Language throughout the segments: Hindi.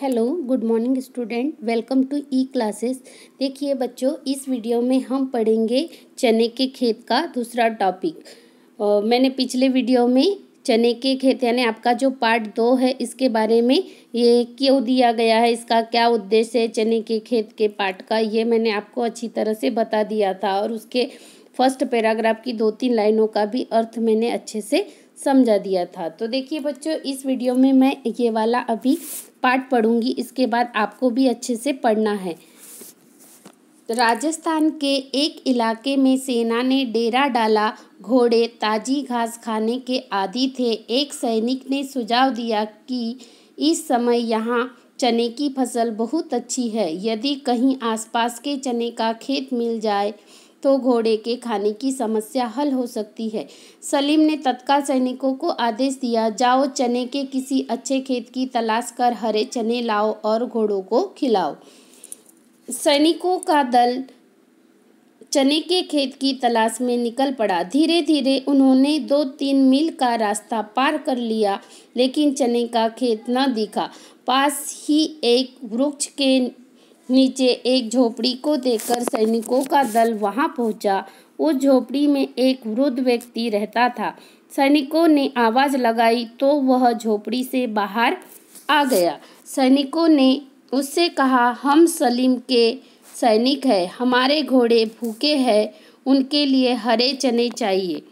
Hello good morning student, welcome to E classes. देखिए बच्चों, इस वीडियो में हम पढ़ेंगे चने के खेत का दूसरा टॉपिक। मैंने पिछले वीडियो में चने के खेत यानी आपका जो पार्ट 2 है इसके बारे में, ये क्यों दिया गया है, इसका क्या उद्देश्य है चने के खेत के पार्ट का, ये मैंने आपको अच्छी तरह से बता दिया था। और उसके फर्स्ट पैराग्राफ की 2-3 लाइनों का भी अर्थ मैंने अच्छे से समझा दिया था। तो देखिए बच्चों, इस वीडियो में मैं ये वाला अभी पार्ट पढ़ूंगी, इसके बाद आपको भी अच्छे से पढ़ना है। राजस्थान के एक इलाके में सेना ने डेरा डाला। घोड़े ताजी घास खाने के आदी थे। एक सैनिक ने सुझाव दिया कि इस समय यहाँ चने की फसल बहुत अच्छी है। यदि कहीं आसपास के चने का खेत मिल जाए तो घोड़े के खाने की समस्या हल हो सकती है। सलीम ने तत्काल सैनिकों को आदेश दिया, जाओ चने के किसी अच्छे खेत की तलाश कर हरे चने लाओ और घोड़ों को खिलाओ। सैनिकों का दल चने के खेत की तलाश में निकल पड़ा। धीरे धीरे उन्होंने 2-3 मील का रास्ता पार कर लिया, लेकिन चने का खेत न दिखा। पास ही एक वृक्ष के नीचे एक झोपड़ी को देखकर सैनिकों का दल वहां पहुंचा। उस झोपड़ी में एक वृद्ध व्यक्ति रहता था। सैनिकों ने आवाज लगाई तो वह झोपड़ी से बाहर आ गया। सैनिकों ने उससे कहा, हम सलीम के सैनिक हैं, हमारे घोड़े भूखे हैं, उनके लिए हरे चने चाहिए।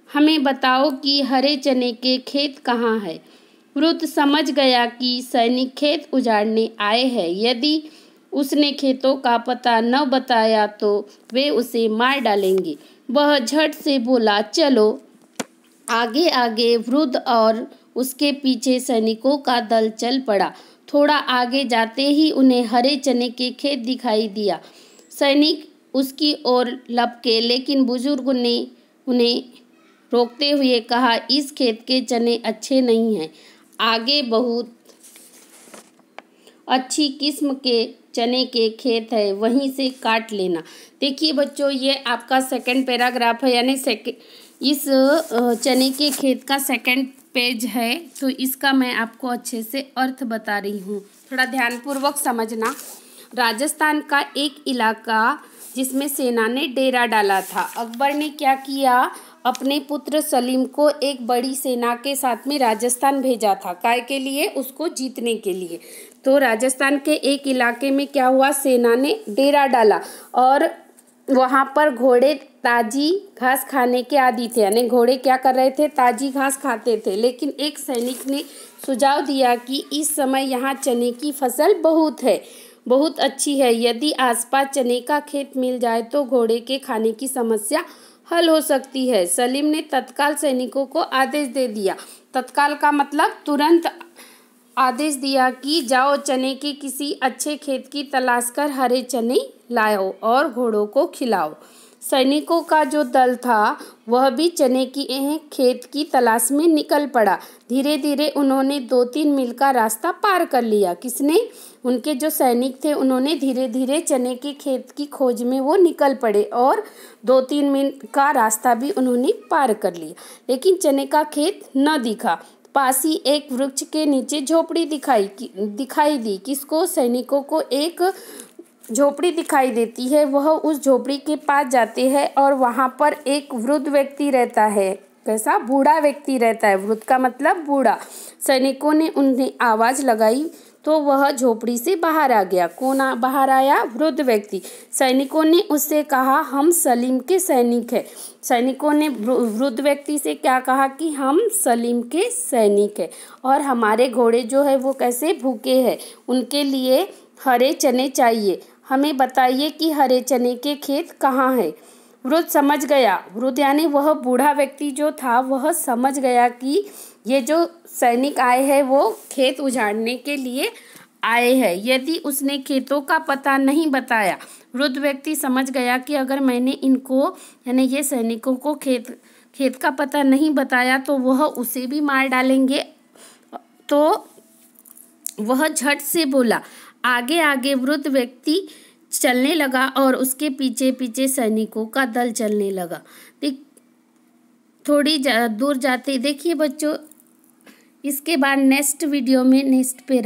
हमें बताओ कि हरे चने के खेत कहाँ है। वृद्ध समझ गया कि सैनिक खेत उजाड़ने आए हैं। यदि उसने खेतों का पता न बताया तो वे उसे मार डालेंगे। वह झट से बोला, चलो। आगे आगे वृद्ध और उसके पीछे सैनिकों का दल चल पड़ा। थोड़ा आगे जाते ही उन्हें हरे चने के खेत दिखाई दिया। सैनिक उसकी ओर लपके, लेकिन बुजुर्ग ने उन्हें रोकते हुए कहा, इस खेत के चने अच्छे नहीं हैं। आगे बहुत अच्छी किस्म के चने के खेत है, वहीं से काट लेना। देखिए बच्चों, ये आपका सेकंड पैराग्राफ है, यानी इस चने के खेत का सेकंड पेज है। तो इसका मैं आपको अच्छे से अर्थ बता रही हूँ, थोड़ा ध्यानपूर्वक समझना। राजस्थान का एक इलाका जिसमें सेना ने डेरा डाला था। अकबर ने क्या किया, अपने पुत्र सलीम को एक बड़ी सेना के साथ में राजस्थान भेजा था। काय के लिए? उसको जीतने के लिए। तो राजस्थान के एक इलाके में क्या हुआ, सेना ने डेरा डाला और वहाँ पर घोड़े ताजी घास खाने के आदी थे। यानी घोड़े क्या कर रहे थे, ताजी घास खाते थे। लेकिन एक सैनिक ने सुझाव दिया कि इस समय यहाँ चने की फसल बहुत अच्छी है। यदि आसपास चने का खेत मिल जाए तो घोड़े के खाने की समस्या हल हो सकती है। सलीम ने तत्काल सैनिकों को आदेश दे दिया। तत्काल का मतलब तुरंत आदेश दिया कि जाओ चने के किसी अच्छे खेत की तलाश कर हरे चने लाओ और घोड़ों को खिलाओ। सैनिकों का जो दल था वह भी चने की खेत की तलाश में निकल पड़ा। धीरे धीरे उन्होंने 2-3 मील का रास्ता पार कर लिया। किसने? उनके जो सैनिक थे, उन्होंने धीरे धीरे चने के खेत की खोज में वो निकल पड़े और 2-3 मील का रास्ता भी उन्होंने पार कर लिया, लेकिन चने का खेत न दिखा। पास ही एक वृक्ष के नीचे झोपड़ी दिखाई दी। किसको? सैनिकों को एक झोपड़ी दिखाई देती है। वह उस झोपड़ी के पास जाते हैं और वहां पर एक वृद्ध व्यक्ति रहता है। कैसा? बूढ़ा व्यक्ति रहता है। वृद्ध का मतलब बूढ़ा। सैनिकों ने उन्हें आवाज लगाई तो वह झोपड़ी से बाहर आ गया। कौन बाहर आया? वृद्ध व्यक्ति। सैनिकों ने उससे कहा, हम सलीम के सैनिक हैं। सैनिकों ने वृद्ध व्यक्ति से क्या कहा कि हम सलीम के सैनिक हैं और हमारे घोड़े जो है वो कैसे भूखे हैं, उनके लिए हरे चने चाहिए। हमें बताइए कि हरे चने के खेत कहाँ है। वृद्ध समझ गया। वृद्ध यानी वह बूढ़ा व्यक्ति जो था, वह समझ गया कि ये जो सैनिक आए हैं वो खेत उजाड़ने के लिए आए हैं। यदि उसने खेतों का पता नहीं बताया, वृद्ध व्यक्ति समझ गया कि अगर मैंने इनको यानी ये सैनिकों को खेत का पता नहीं बताया तो वह उसे भी मार डालेंगे। तो वह झट से बोला। आगे आगे वृद्ध व्यक्ति चलने लगा और उसके पीछे पीछे सैनिकों का दल चलने लगा। थोड़ी दूर जाते, देखिए बच्चों, इसके बाद नेक्स्ट वीडियो में नेक्स्ट पैरा